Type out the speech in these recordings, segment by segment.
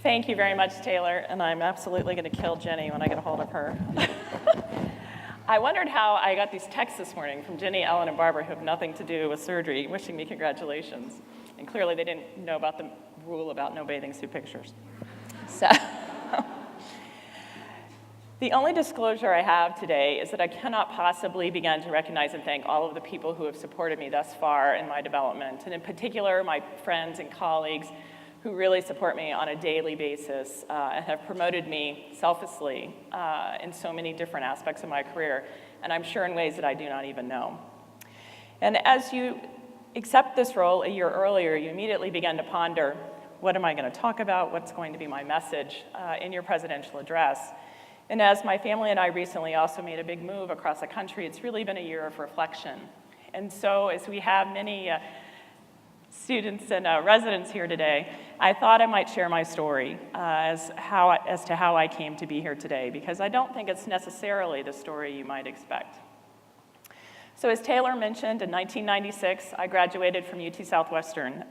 Thank you very much, Taylor, and I'm absolutely going to kill Jenny when I get a hold of her. I wondered how I got these texts this morning from Jenny, Ellen, and Barbara, who have nothing to do with surgery, wishing me congratulations. And clearly they didn't know about the rule about no bathing suit pictures. So, the only disclosure I have today is that I cannot possibly begin to recognize and thank all of the people who have supported me thus far in my development, and in particular, my friends and colleagues who really support me on a daily basis and have promoted me selflessly in so many different aspects of my career, and I'm sure in ways that I do not even know. And as you accept this role a year earlier, you immediately began to ponder, what am I going to talk about? What's going to be my message in your presidential address? And as my family and I recently also made a big move across the country, it's really been a year of reflection. And so as we have many students and residents here today, I thought I might share my story as to how I came to be here today, because I don't think it's necessarily the story you might expect. So as Taylor mentioned, in 1996, I graduated from UT Southwestern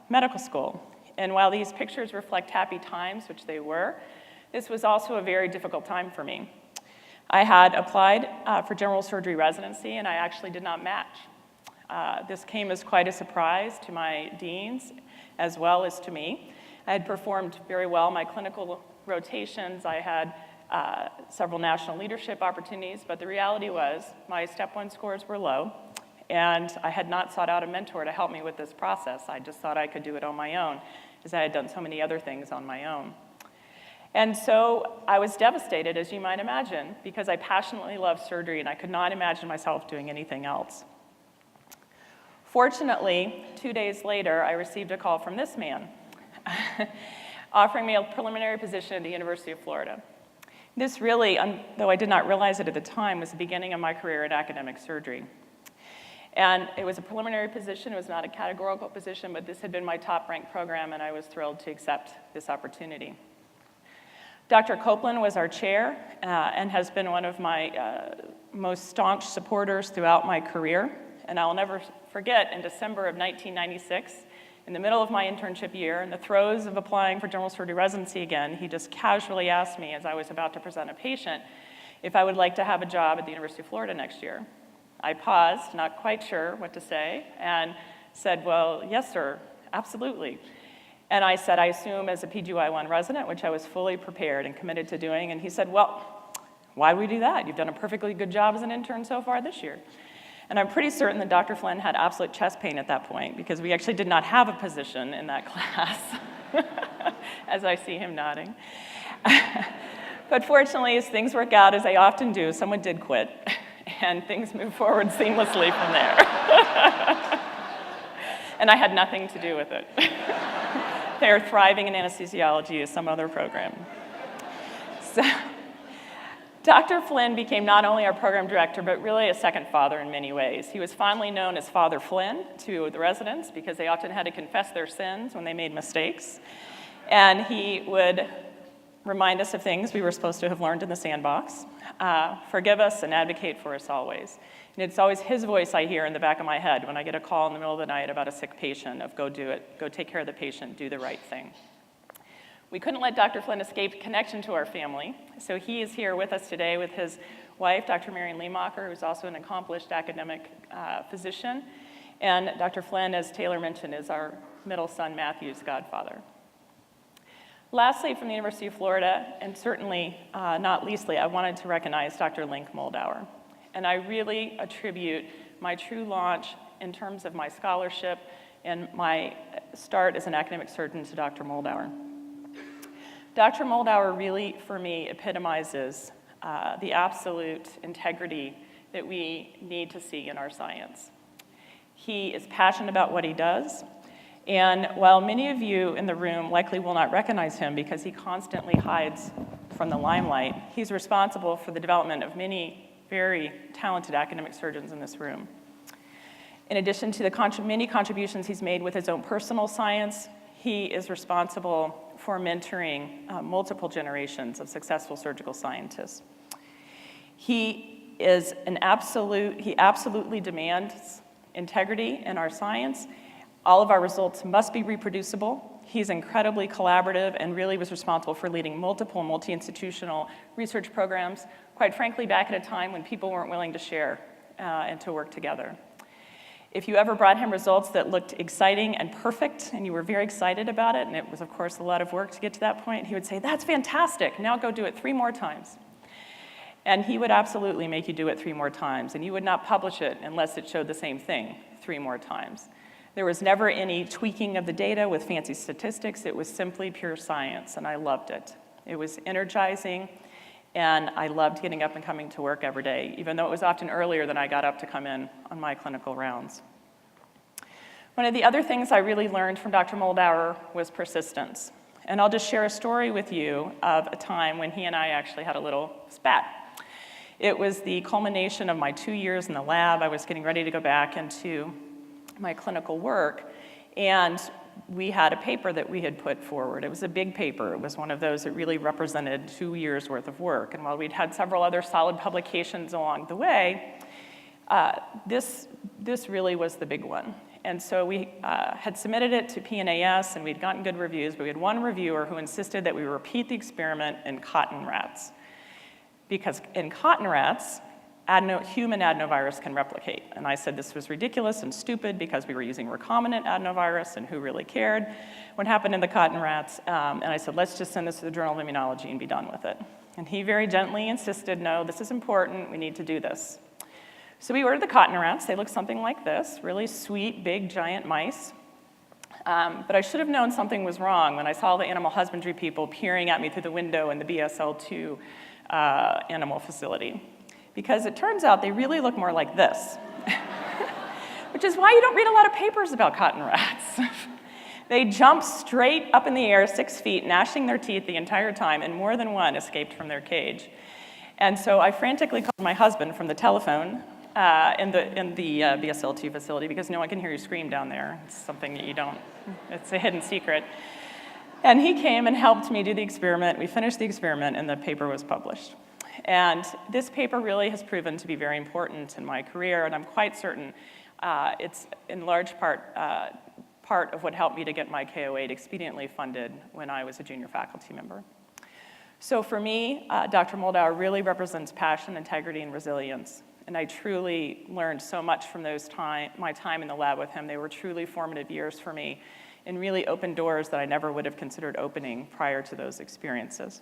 Medical School. And while these pictures reflect happy times, which they were, this was also a very difficult time for me. I had applied for General Surgery Residency, and I actually did not match. This came as quite a surprise to my deans, as well as to me. I had performed very well my clinical rotations. I had several national leadership opportunities, but the reality was my Step 1 scores were low, and I had not sought out a mentor to help me with this process. I just thought I could do it on my own, as I had done so many other things on my own. And so I was devastated, as you might imagine, because I passionately loved surgery, and I could not imagine myself doing anything else. Fortunately, 2 days later, I received a call from this man offering me a preliminary position at the University of Florida. This really, though I did not realize it at the time, was the beginning of my career in academic surgery. And it was a preliminary position. It was not a categorical position, but this had been my top-ranked program, and I was thrilled to accept this opportunity. Dr. Copeland was our chair and has been one of my most staunch supporters throughout my career. And I'll never forget, in December of 1996, in the middle of my internship year, in the throes of applying for general surgery residency again, he just casually asked me, as I was about to present a patient, if I would like to have a job at the University of Florida next year. I paused, not quite sure what to say, and said, well, yes, sir, absolutely. And I said, I assume as a PGY1 resident, which I was fully prepared and committed to doing, and he said, well, why would we do that? You've done a perfectly good job as an intern so far this year. And I'm pretty certain that Dr. Flynn had absolute chest pain at that point, because we actually did not have a position in that class, as I see him nodding. But fortunately, as things work out, as they often do, someone did quit, and things moved forward seamlessly from there. And I had nothing to do with it. They are thriving in anesthesiology as some other program. So, Dr. Flynn became not only our program director, but really a second father in many ways. He was fondly known as Father Flynn to the residents because they often had to confess their sins when they made mistakes. And he would remind us of things we were supposed to have learned in the sandbox, forgive us, and advocate for us always. And it's always his voice I hear in the back of my head when I get a call in the middle of the night about a sick patient of go do it, go take care of the patient, do the right thing. We couldn't let Dr. Flynn escape connection to our family, so he is here with us today with his wife, Dr. Marion Lehmacher, who's also an accomplished academic physician, and Dr. Flynn, as Taylor mentioned, is our middle son, Matthew's godfather. Lastly, from the University of Florida, and certainly not leastly, I wanted to recognize Dr. Link Mulder, and I really attribute my true launch in terms of my scholarship and my start as an academic surgeon to Dr. Mulder. Dr. Mulder really, for me, epitomizes the absolute integrity that we need to see in our science. He is passionate about what he does, and while many of you in the room likely will not recognize him because he constantly hides from the limelight, he's responsible for the development of many very talented academic surgeons in this room. In addition to the many contributions he's made with his own personal science, he is responsible for mentoring multiple generations of successful surgical scientists. He absolutely demands integrity in our science. All of our results must be reproducible. He's incredibly collaborative and really was responsible for leading multiple multi-institutional research programs, quite frankly, back at a time when people weren't willing to share and to work together. If you ever brought him results that looked exciting and perfect, and you were very excited about it, and it was, of course, a lot of work to get to that point, he would say, "That's fantastic, now go do it 3 more times." And he would absolutely make you do it 3 more times, and you would not publish it unless it showed the same thing 3 more times. There was never any tweaking of the data with fancy statistics. It was simply pure science, and I loved it. It was energizing, and I loved getting up and coming to work every day, even though it was often earlier than I got up to come in on my clinical rounds. One of the other things I really learned from Dr. Mulder was persistence. And I'll just share a story with you of a time when he and I actually had a little spat. It was the culmination of my 2 years in the lab. I was getting ready to go back into my clinical work, and we had a paper that we had put forward. It was a big paper. It was one of those that really represented 2 years' worth of work. And while we'd had several other solid publications along the way, this really was the big one. And so we had submitted it to PNAS, and we'd gotten good reviews, but we had one reviewer who insisted that we repeat the experiment in cotton rats. Because in cotton rats, human adenovirus can replicate. And I said this was ridiculous and stupid because we were using recombinant adenovirus, and who really cared what happened in the cotton rats. And I said, let's just send this to the Journal of Immunology and be done with it. And he very gently insisted, no, this is important, we need to do this. So we ordered the cotton rats. They look something like this, really sweet, big, giant mice. But I should have known something was wrong when I saw the animal husbandry people peering at me through the window in the BSL-2 animal facility. Because it turns out they really look more like this, which is why you don't read a lot of papers about cotton rats. They jump straight up in the air, 6 feet, gnashing their teeth the entire time, and more than one escaped from their cage. And so I frantically called my husband from the telephone in the BSL-2 facility, because no one can hear you scream down there. It's something that you don't, it's a hidden secret. And he came and helped me do the experiment. We finished the experiment, and the paper was published. And this paper really has proven to be very important in my career, and I'm quite certain it's in large part of what helped me to get my KO8 expediently funded when I was a junior faculty member. So for me, Dr. Mulder really represents passion, integrity, and resilience. And I truly learned so much from my time in the lab with him. They were truly formative years for me and really opened doors that I never would have considered opening prior to those experiences.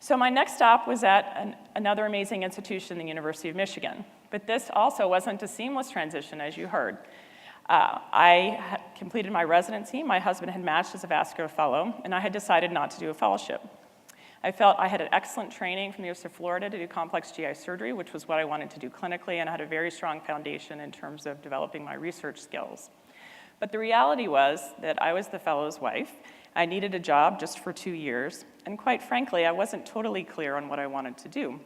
So my next stop was at another amazing institution, the University of Michigan. But this also wasn't a seamless transition, as you heard. I had completed my residency. My husband had matched as a vascular fellow, and I had decided not to do a fellowship. I felt I had an excellent training from the University of Florida to do complex GI surgery, which was what I wanted to do clinically, and I had a very strong foundation in terms of developing my research skills. But the reality was that I was the fellow's wife. I needed a job just for 2 years, and quite frankly, I wasn't totally clear on what I wanted to do.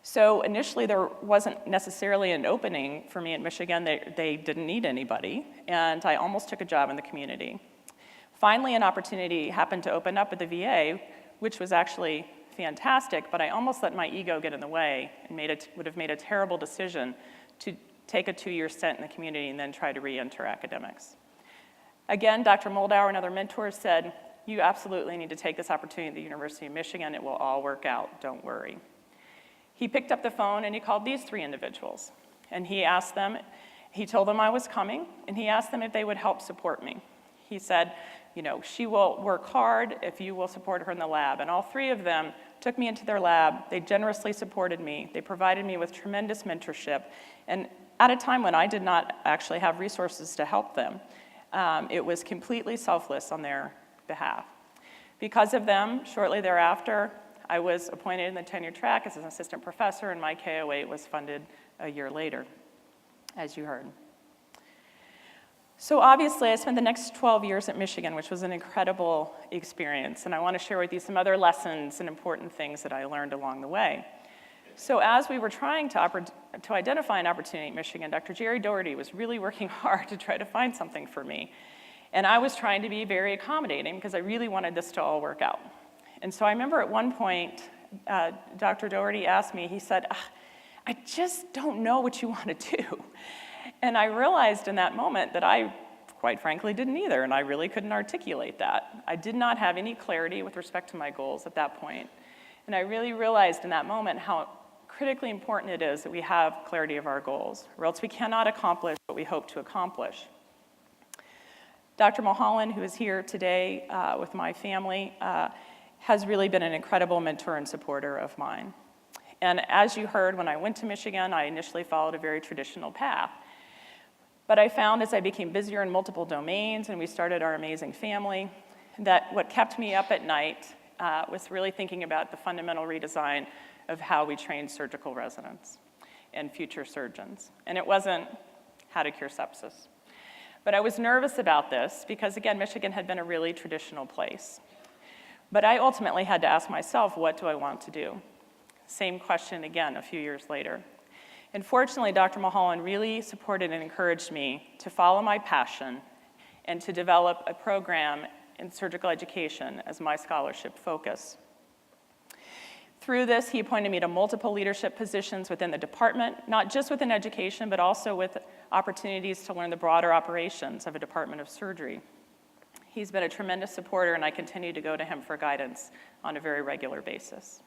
So initially, there wasn't necessarily an opening for me at Michigan. They didn't need anybody, and I almost took a job in the community. Finally, an opportunity happened to open up at the VA, which was actually fantastic, but I almost let my ego get in the way and would have made a terrible decision to take a 2-year stint in the community and then try to re-enter academics. Again, Dr. Mulder and other mentors said, you absolutely need to take this opportunity at the University of Michigan. It will all work out, don't worry. He picked up the phone and he called these 3 individuals. And he told them I was coming, and he asked them if they would help support me. He said, she will work hard if you will support her in the lab. And all 3 of them took me into their lab. They generously supported me. They provided me with tremendous mentorship. And at a time when I did not actually have resources to help them, it was completely selfless on their behalf. Because of them, shortly thereafter, I was appointed in the tenure track as an assistant professor, and my KO8 was funded a year later, as you heard. So obviously, I spent the next 12 years at Michigan, which was an incredible experience, and I want to share with you some other lessons and important things that I learned along the way. So as we were trying to identify an opportunity at Michigan, Dr. Jerry Doherty was really working hard to try to find something for me. And I was trying to be very accommodating because I really wanted this to all work out. And so I remember at one point, Dr. Doherty asked me, he said, I just don't know what you want to do. And I realized in that moment that I quite frankly, didn't either, and I really couldn't articulate that. I did not have any clarity with respect to my goals at that point. And I really realized in that moment how critically important it is that we have clarity of our goals, or else we cannot accomplish what we hope to accomplish. Dr. Mulholland, who is here today with my family, has really been an incredible mentor and supporter of mine. And as you heard, when I went to Michigan, I initially followed a very traditional path. But I found as I became busier in multiple domains and we started our amazing family, that what kept me up at night was really thinking about the fundamental redesign of how we train surgical residents and future surgeons. And it wasn't how to cure sepsis. But I was nervous about this because, again, Michigan had been a really traditional place. But I ultimately had to ask myself, what do I want to do? Same question again a few years later. And fortunately, Dr. Mulholland really supported and encouraged me to follow my passion and to develop a program in surgical education as my scholarship focus. Through this, he appointed me to multiple leadership positions within the department, not just within education, but also with opportunities to learn the broader operations of a department of surgery. He's been a tremendous supporter, and I continue to go to him for guidance on a very regular basis.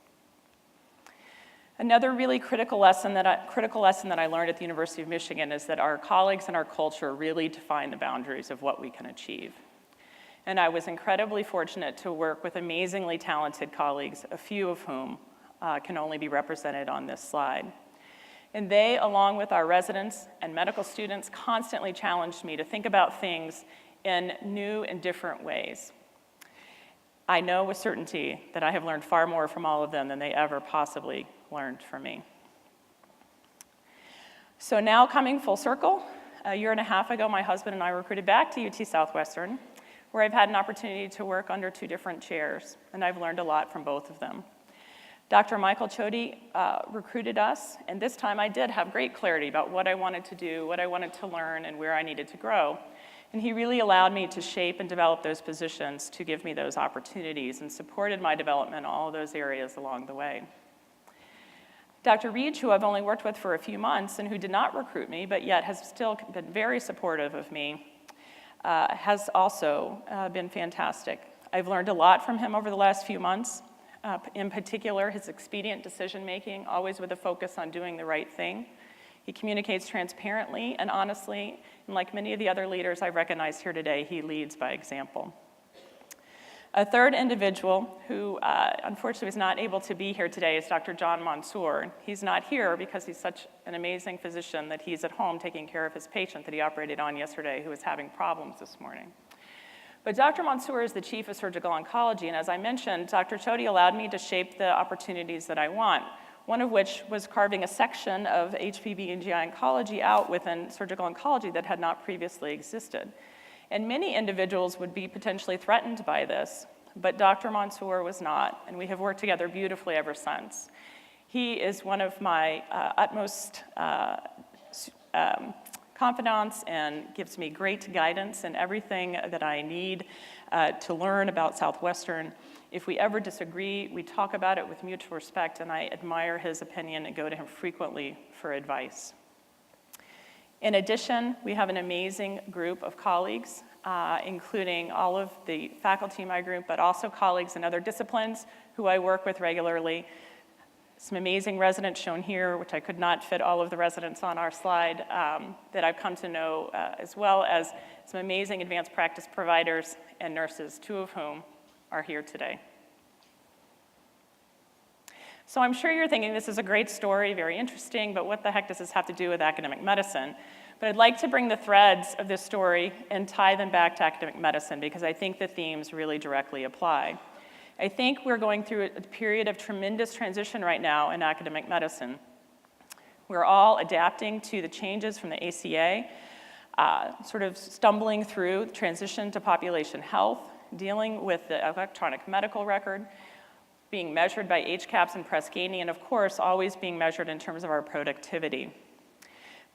Another really critical lesson that I learned at the University of Michigan is that our colleagues and our culture really define the boundaries of what we can achieve. And I was incredibly fortunate to work with amazingly talented colleagues, a few of whom can only be represented on this slide. And they, along with our residents and medical students, constantly challenged me to think about things in new and different ways. I know with certainty that I have learned far more from all of them than they ever possibly learned from me. So now coming full circle, a year and a half ago, my husband and I recruited back to UT Southwestern, where I've had an opportunity to work under 2 different chairs, and I've learned a lot from both of them. Dr. Michael Chody recruited us, and this time I did have great clarity about what I wanted to do, what I wanted to learn, and where I needed to grow. And he really allowed me to shape and develop those positions to give me those opportunities and supported my development in all of those areas along the way. Dr. Reed, who I've only worked with for a few months and who did not recruit me, but yet has still been very supportive of me, has also been fantastic. I've learned a lot from him over the last few months, in particular his expedient decision-making, always with a focus on doing the right thing. He communicates transparently and honestly, and like many of the other leaders I've recognized here today, he leads by example. A third individual who unfortunately was not able to be here today is Dr. John Mansour. He's not here because he's such an amazing physician that he's at home taking care of his patient that he operated on yesterday who was having problems this morning. But Dr. Mansour is the chief of surgical oncology, and as I mentioned, Dr. Chody allowed me to shape the opportunities that I want, one of which was carving a section of HPB and GI oncology out within surgical oncology that had not previously existed. And many individuals would be potentially threatened by this, but Dr. Mansour was not, and we have worked together beautifully ever since. He is one of my utmost confidants and gives me great guidance in everything that I need to learn about Southwestern. If we ever disagree, we talk about it with mutual respect, and I admire his opinion and go to him frequently for advice. In addition, we have an amazing group of colleagues, including all of the faculty in my group, but also colleagues in other disciplines who I work with regularly. Some amazing residents shown here, which I could not fit all of the residents on our slide, that I've come to know, as well as some amazing advanced practice providers and nurses, 2 of whom are here today. So I'm sure you're thinking this is a great story, very interesting, but what the heck does this have to do with academic medicine? But I'd like to bring the threads of this story and tie them back to academic medicine because I think the themes really directly apply. I think we're going through a period of tremendous transition right now in academic medicine. We're all adapting to the changes from the ACA, sort of stumbling through the transition to population health, dealing with the electronic medical record, being measured by HCAHPS and Press Ganey, and of course, always being measured in terms of our productivity.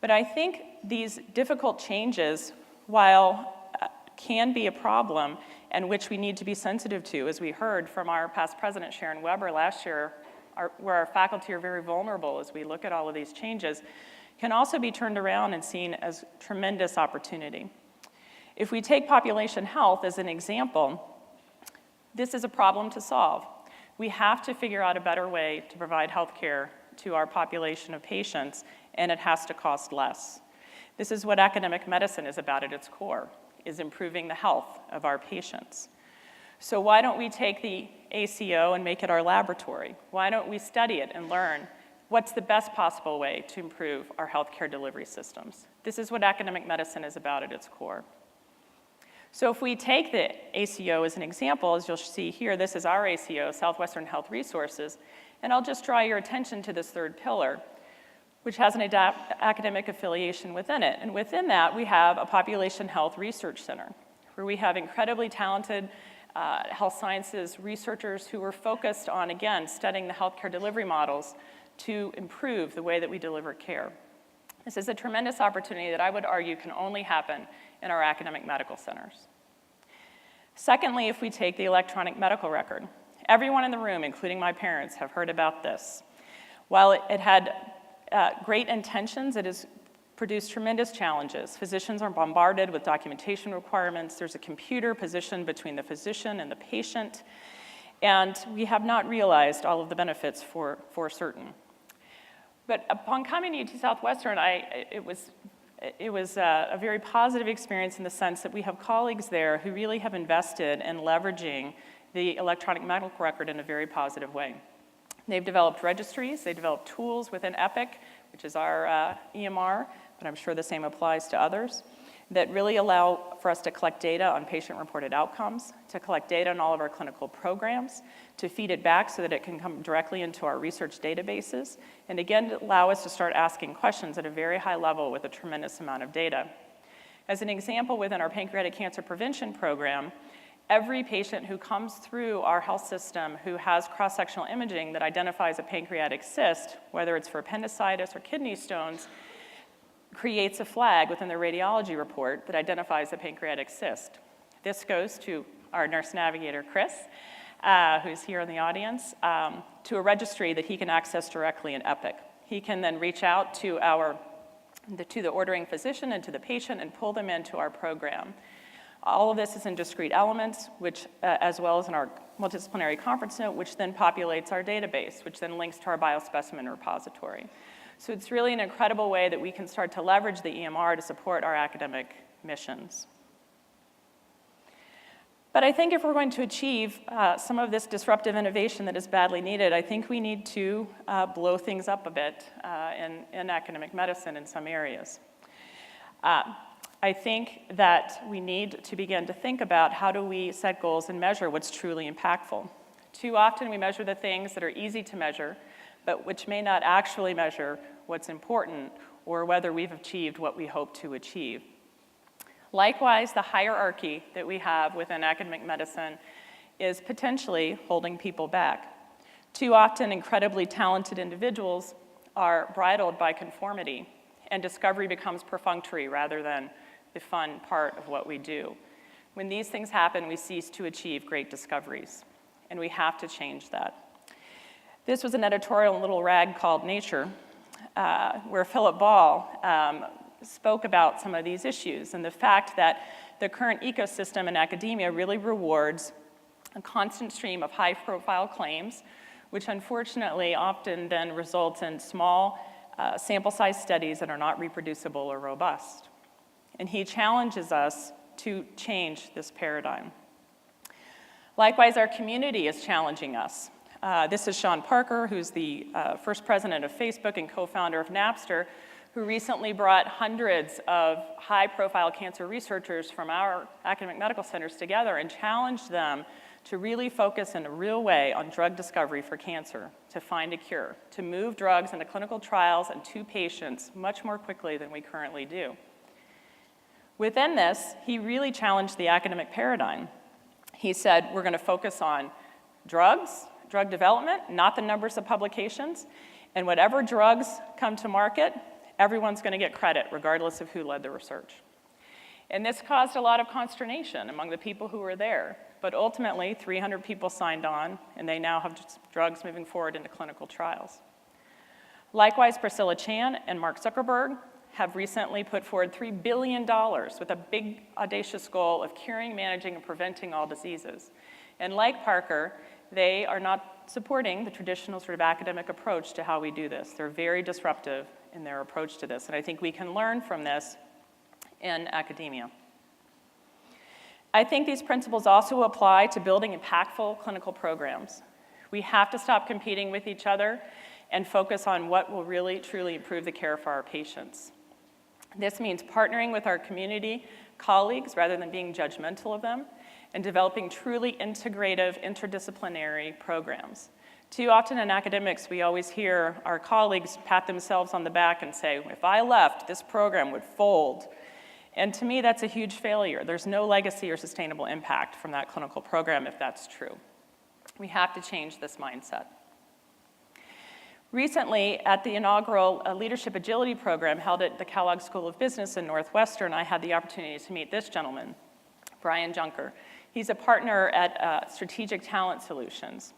But I think these difficult changes, while can be a problem and which we need to be sensitive to, as we heard from our past president, Sharon Weber, last year, where our faculty are very vulnerable as we look at all of these changes, can also be turned around and seen as tremendous opportunity. If we take population health as an example, this is a problem to solve. We have to figure out a better way to provide health care to our population of patients, and it has to cost less. This is what academic medicine is about at its core, is improving the health of our patients. So why don't we take the ACO and make it our laboratory? Why don't we study it and learn what's the best possible way to improve our healthcare delivery systems? This is what academic medicine is about at its core. So if we take the ACO as an example, as you'll see here, this is our ACO, Southwestern Health Resources, and I'll just draw your attention to this third pillar, which has an academic affiliation within it. And within that, we have a population health research center, where we have incredibly talented health sciences researchers who are focused on, again, studying the healthcare delivery models to improve the way that we deliver care. This is a tremendous opportunity that I would argue can only happen in our academic medical centers. Secondly, if we take the electronic medical record, everyone in the room, including my parents, have heard about this. While it had great intentions, it has produced tremendous challenges. Physicians are bombarded with documentation requirements. There's a computer positioned between the physician and the patient, and we have not realized all of the benefits for certain. But upon coming to UT Southwestern, it was a very positive experience in the sense that we have colleagues there who really have invested in leveraging the electronic medical record in a very positive way. They've developed registries, they developed tools within Epic, which is our EMR, but I'm sure the same applies to others, that really allow for us to collect data on patient-reported outcomes, to collect data on all of our clinical programs, to feed it back so that it can come directly into our research databases, and again, to allow us to start asking questions at a very high level with a tremendous amount of data. As an example, within our pancreatic cancer prevention program, every patient who comes through our health system who has cross-sectional imaging that identifies a pancreatic cyst, whether it's for appendicitis or kidney stones, creates a flag within their radiology report that identifies the pancreatic cyst. This goes to our nurse navigator, Chris, who's here in the audience, to a registry that he can access directly in Epic. He can then reach out to the ordering physician and to the patient and pull them into our program. All of this is in discrete elements, which, as well as in our multidisciplinary conference note, which then populates our database, which then links to our biospecimen repository. So it's really an incredible way that we can start to leverage the EMR to support our academic missions. But I think if we're going to achieve some of this disruptive innovation that is badly needed, I think we need to blow things up a bit in academic medicine in some areas. I think that we need to begin to think about how do we set goals and measure what's truly impactful. Too often we measure the things that are easy to measure, but which may not actually measure what's important or whether we've achieved what we hope to achieve. Likewise, the hierarchy that we have within academic medicine is potentially holding people back. Too often, incredibly talented individuals are bridled by conformity, and discovery becomes perfunctory rather than the fun part of what we do. When these things happen, we cease to achieve great discoveries, and we have to change that. This was an editorial in a little rag called Nature, where Philip Ball spoke about some of these issues and the fact that the current ecosystem in academia really rewards a constant stream of high-profile claims, which unfortunately often then results in small sample-size studies that are not reproducible or robust. And he challenges us to change this paradigm. Likewise, our community is challenging us. This is Sean Parker, who's the first president of Facebook and co-founder of Napster, who recently brought hundreds of high-profile cancer researchers from our academic medical centers together and challenged them to really focus in a real way on drug discovery for cancer, to find a cure, to move drugs into clinical trials and to patients much more quickly than we currently do. Within this, he really challenged the academic paradigm. He said, we're going to focus on drugs, drug development, not the numbers of publications, and whatever drugs come to market, everyone's going to get credit, regardless of who led the research. And this caused a lot of consternation among the people who were there, but ultimately, 300 people signed on, and they now have drugs moving forward into clinical trials. Likewise, Priscilla Chan and Mark Zuckerberg have recently put forward $3 billion with a big, audacious goal of curing, managing, and preventing all diseases. And like Parker, they are not supporting the traditional sort of academic approach to how we do this. They're very disruptive in their approach to this, and I think we can learn from this in academia. I think these principles also apply to building impactful clinical programs. We have to stop competing with each other and focus on what will really, truly improve the care for our patients. This means partnering with our community colleagues rather than being judgmental of them, and developing truly integrative, interdisciplinary programs. Too often in academics, we always hear our colleagues pat themselves on the back and say, if I left, this program would fold. And to me, that's a huge failure. There's no legacy or sustainable impact from that clinical program if that's true. We have to change this mindset. Recently, at the inaugural Leadership Agility program held at the Kellogg School of Business in Northwestern, I had the opportunity to meet this gentleman, Brian Junker. He's a partner at Strategic Talent Solutions.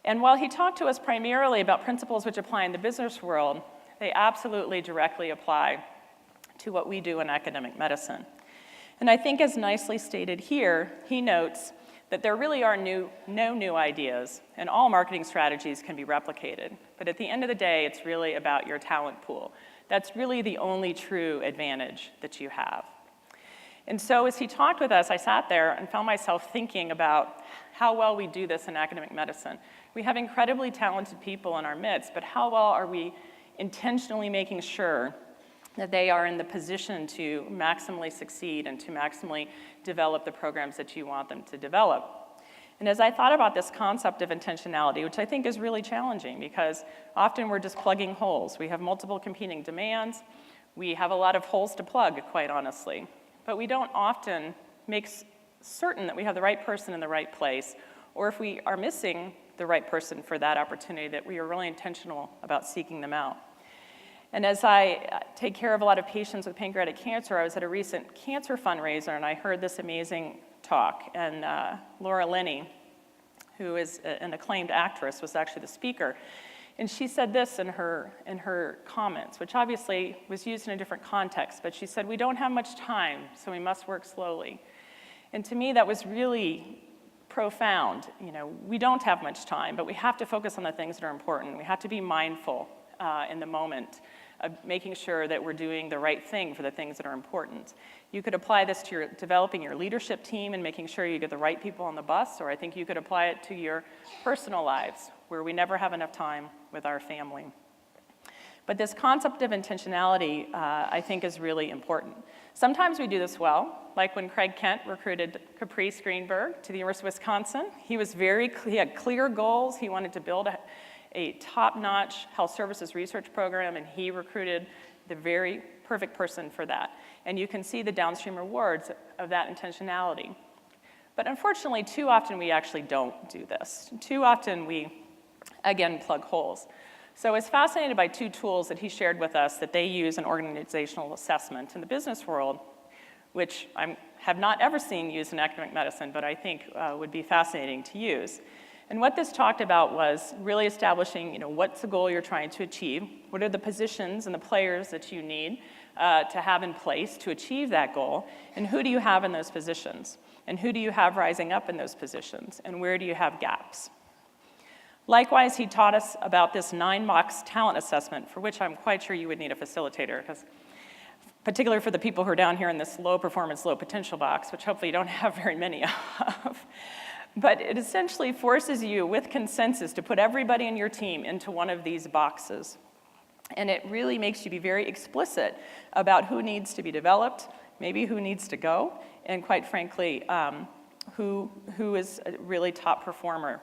And while he talked to us primarily about principles which apply in the business world, they absolutely directly apply to what we do in academic medicine. And I think as nicely stated here, he notes that there really are no new ideas, and all marketing strategies can be replicated. But at the end of the day, it's really about your talent pool. That's really the only true advantage that you have. And so as he talked with us, I sat there and found myself thinking about how well we do this in academic medicine. We have incredibly talented people in our midst, but how well are we intentionally making sure that they are in the position to maximally succeed and to maximally develop the programs that you want them to develop? And as I thought about this concept of intentionality, which I think is really challenging because often we're just plugging holes. We have multiple competing demands. We have a lot of holes to plug, quite honestly. But we don't often make certain that we have the right person in the right place, or if we are missing the right person for that opportunity, that we are really intentional about seeking them out. And as I take care of a lot of patients with pancreatic cancer, I was at a recent cancer fundraiser and I heard this amazing talk. And Laura Linney, who is an acclaimed actress, was actually the speaker. And she said this in her comments, which obviously was used in a different context, but she said, we don't have much time, so we must work slowly. And to me, that was really profound. You know, we don't have much time, but we have to focus on the things that are important. We have to be mindful in the moment of making sure that we're doing the right thing for the things that are important. You could apply this to developing your leadership team and making sure you get the right people on the bus, or I think you could apply it to your personal lives, where we never have enough time with our family. But this concept of intentionality, I think, is really important. Sometimes we do this well, like when Craig Kent recruited Caprice Greenberg to the University of Wisconsin. He had clear goals. He wanted to build a top-notch health services research program, and he recruited the very perfect person for that. And you can see the downstream rewards of that intentionality. But unfortunately, too often we actually don't do this. Too often we, again, plug holes. So I was fascinated by two tools that he shared with us that they use in organizational assessment in the business world, which I have not ever seen used in academic medicine, but I think would be fascinating to use. And what this talked about was really establishing, what's the goal you're trying to achieve, what are the positions and the players that you need to have in place to achieve that goal, and who do you have in those positions, and who do you have rising up in those positions, and where do you have gaps. Likewise, he taught us about this 9-box talent assessment, for which I'm quite sure you would need a facilitator, because particularly for the people who are down here in this low performance, low potential box, which hopefully you don't have very many of. But it essentially forces you, with consensus, to put everybody in your team into one of these boxes. And it really makes you be very explicit about who needs to be developed, maybe who needs to go, and quite frankly, who is a really top performer.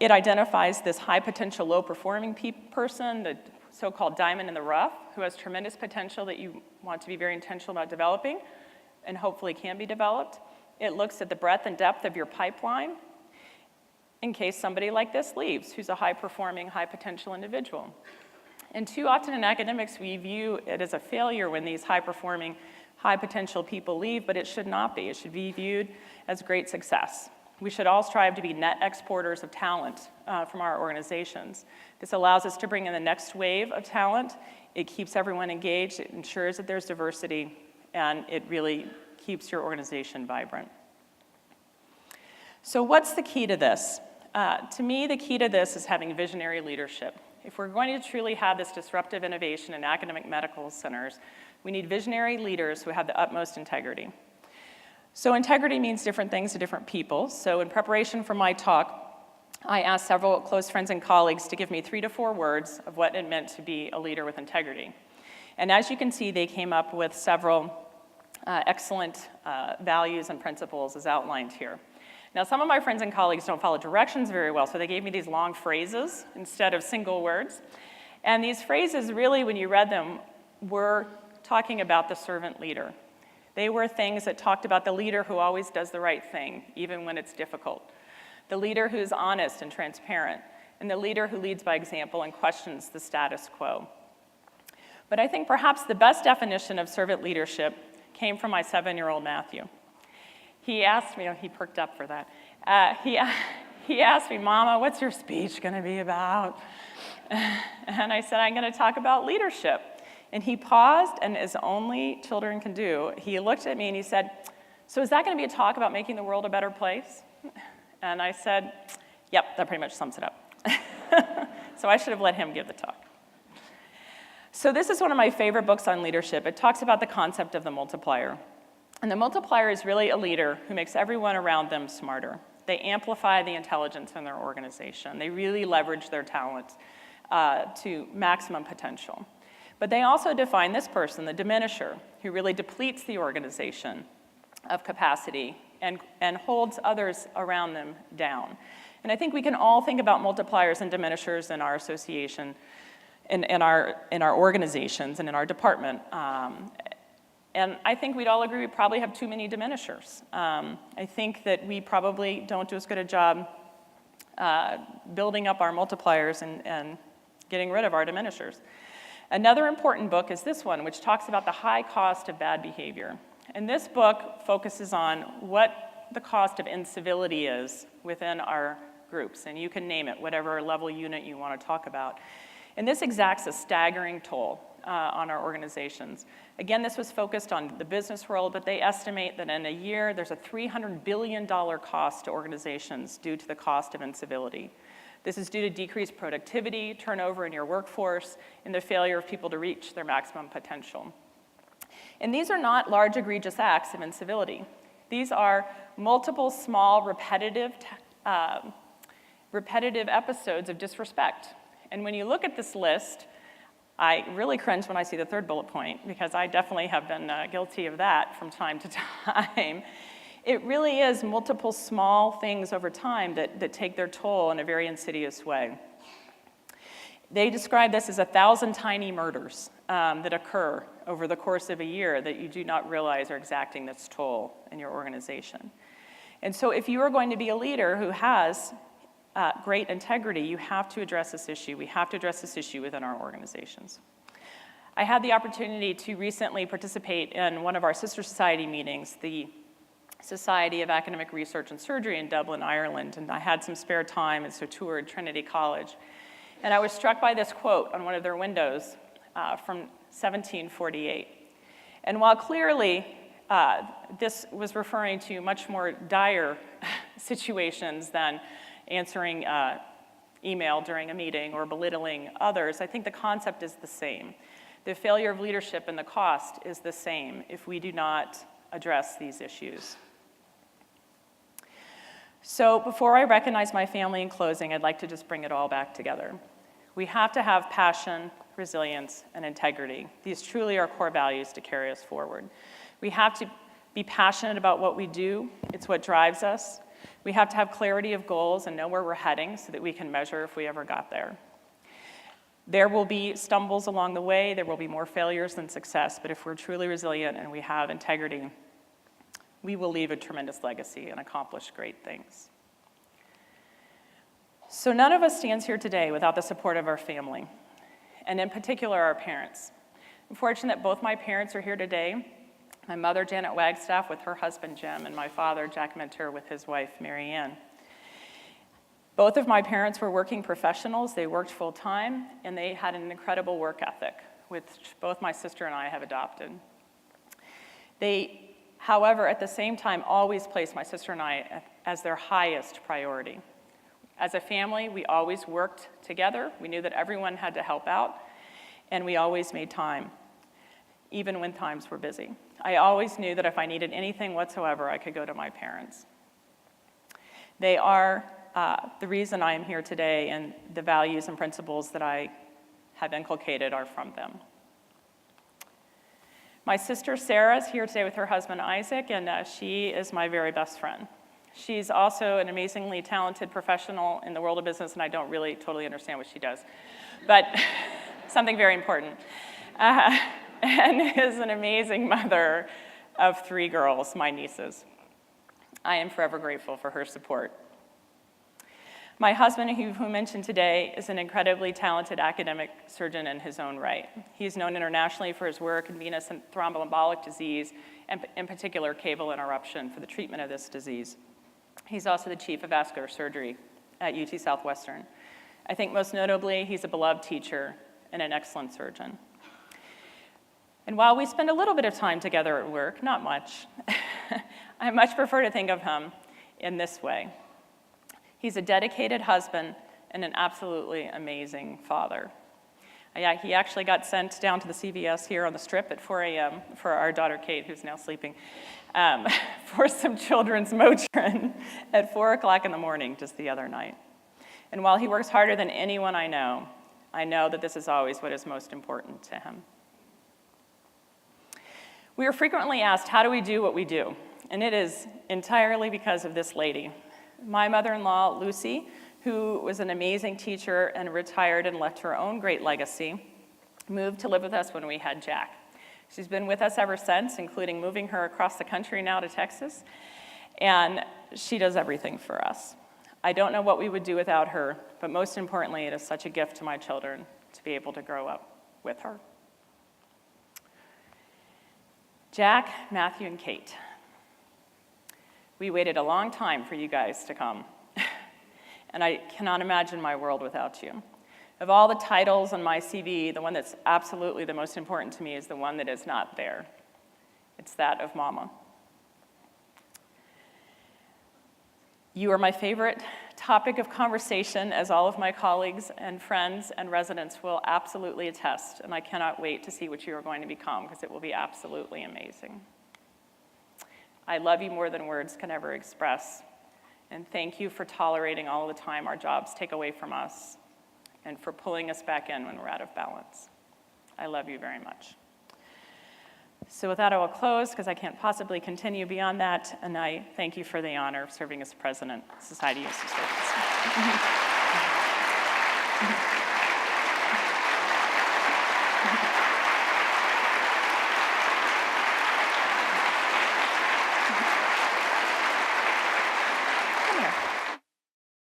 It identifies this high potential, low performing person, the so-called diamond in the rough, who has tremendous potential that you want to be very intentional about developing, and hopefully can be developed. It looks at the breadth and depth of your pipeline in case somebody like this leaves, who's a high-performing, high-potential individual. And too often in academics, we view it as a failure when these high-performing, high-potential people leave, but it should not be. It should be viewed as great success. We should all strive to be net exporters of talent from our organizations. This allows us to bring in the next wave of talent It keeps everyone engaged, it ensures that there's diversity, and it really keeps your organization vibrant. So what's the key to this? To me, the key to this is having visionary leadership. If we're going to truly have this disruptive innovation in academic medical centers, we need visionary leaders who have the utmost integrity. So integrity means different things to different people. So in preparation for my talk, I asked several close friends and colleagues to give me 3 to 4 words of what it meant to be a leader with integrity. And as you can see, they came up with several excellent values and principles as outlined here. Now, some of my friends and colleagues don't follow directions very well, so they gave me these long phrases instead of single words. And these phrases really, when you read them, were talking about the servant leader. They were things that talked about the leader who always does the right thing, even when it's difficult. The leader who's honest and transparent, and the leader who leads by example and questions the status quo. But I think perhaps the best definition of servant leadership came from my 7-year-old Matthew. He asked me, he perked up for that. He asked me, Mama, what's your speech going to be about? And I said, I'm going to talk about leadership. And he paused, and as only children can do, he looked at me and he said, so is that going to be a talk about making the world a better place? And I said, yep, that pretty much sums it up. So I should have let him give the talk. So this is one of my favorite books on leadership. It talks about the concept of the multiplier. And the multiplier is really a leader who makes everyone around them smarter. They amplify the intelligence in their organization. They really leverage their talents to maximum potential. But they also define this person, the diminisher, who really depletes the organization of capacity and holds others around them down. And I think we can all think about multipliers and diminishers in our association, in our organizations and in our department. And I think we'd all agree we probably have too many diminishers. I think that we probably don't do as good a job building up our multipliers and getting rid of our diminishers. Another important book is this one, which talks about the high cost of bad behavior. And this book focuses on what the cost of incivility is within our groups. And you can name it, whatever level unit you want to talk about. And this exacts a staggering toll on our organizations. Again, this was focused on the business world, but they estimate that in a year, there's a $300 billion cost to organizations due to the cost of incivility. This is due to decreased productivity, turnover in your workforce, and the failure of people to reach their maximum potential. And these are not large, egregious acts of incivility. These are multiple small, repetitive episodes of disrespect. And when you look at this list, I really cringe when I see the 3rd bullet point, because I definitely have been guilty of that from time to time. It really is multiple small things over time that take their toll in a very insidious way. They describe this as 1,000 tiny murders that occur over the course of a year that you do not realize are exacting this toll in your organization. And so if you are going to be a leader who has great integrity, you have to address this issue. We have to address this issue within our organizations. I had the opportunity to recently participate in one of our sister society meetings, the Society of Academic Research and Surgery in Dublin, Ireland, and I had some spare time and so toured Trinity College. And I was struck by this quote on one of their windows from 1748. And while clearly this was referring to much more dire situations than answering email during a meeting or belittling others, I think the concept is the same. The failure of leadership and the cost is the same if we do not address these issues. So before I recognize my family in closing, I'd like to just bring it all back together. We have to have passion, resilience, and integrity. These truly are core values to carry us forward. We have to be passionate about what we do. It's what drives us. We have to have clarity of goals and know where we're heading so that we can measure if we ever got there. There will be stumbles along the way. There will be more failures than success. But if we're truly resilient and we have integrity, we will leave a tremendous legacy and accomplish great things. So none of us stands here today without the support of our family, and in particular, our parents. I'm fortunate that both my parents are here today. My mother, Janet Wagstaff, with her husband, Jim, and my father, Jack Mentor, with his wife, Mary Ann. Both of my parents were working professionals. They worked full-time, and they had an incredible work ethic. which both my sister and I have adopted. They, however, at the same time, always placed my sister and I as their highest priority. As a family, we always worked together. We knew that everyone had to help out, and we always made time, even when times were busy. I always knew that if I needed anything whatsoever, I could go to my parents. They are the reason I am here today, and the values and principles that I have inculcated are from them. My sister Sarah is here today with her husband Isaac, and she is my very best friend. She's also an amazingly talented professional in the world of business, and I don't really totally understand what she does, but something very important. And is an amazing mother of 3 girls, my nieces. I am forever grateful for her support. My husband, who mentioned today, is an incredibly talented academic surgeon in his own right. He's known internationally for his work in venous and thromboembolic disease, and in particular, cable interruption for the treatment of this disease. He's also the chief of vascular surgery at UT Southwestern. I think most notably, he's a beloved teacher and an excellent surgeon. And while we spend a little bit of time together at work, not much, I much prefer to think of him in this way. He's a dedicated husband and an absolutely amazing father. He actually got sent down to the CVS here on the Strip at 4 a.m. for our daughter Kate, who's now sleeping, for some children's Motrin at 4 o'clock in the morning just the other night. And while he works harder than anyone I know that this is always what is most important to him. We are frequently asked, how do we do what we do? And it is entirely because of this lady. My mother-in-law, Lucy, who was an amazing teacher and retired and left her own great legacy, moved to live with us when we had Jack. She's been with us ever since, including moving her across the country now to Texas, and she does everything for us. I don't know what we would do without her, but most importantly, it is such a gift to my children to be able to grow up with her. Jack, Matthew, and Kate. We waited a long time for you guys to come, and I cannot imagine my world without you. Of all the titles on my CV, the one that's absolutely the most important to me is the one that is not there. It's that of Mama. You are my favorite topic of conversation, as all of my colleagues and friends and residents will absolutely attest, and I cannot wait to see what you are going to become, because it will be absolutely amazing. I love you more than words can ever express, and thank you for tolerating all the time our jobs take away from us, and for pulling us back in when we're out of balance. I love you very much. So with that, I will close, because I can't possibly continue beyond that, and I thank you for the honor of serving as president of Society of Surgeons.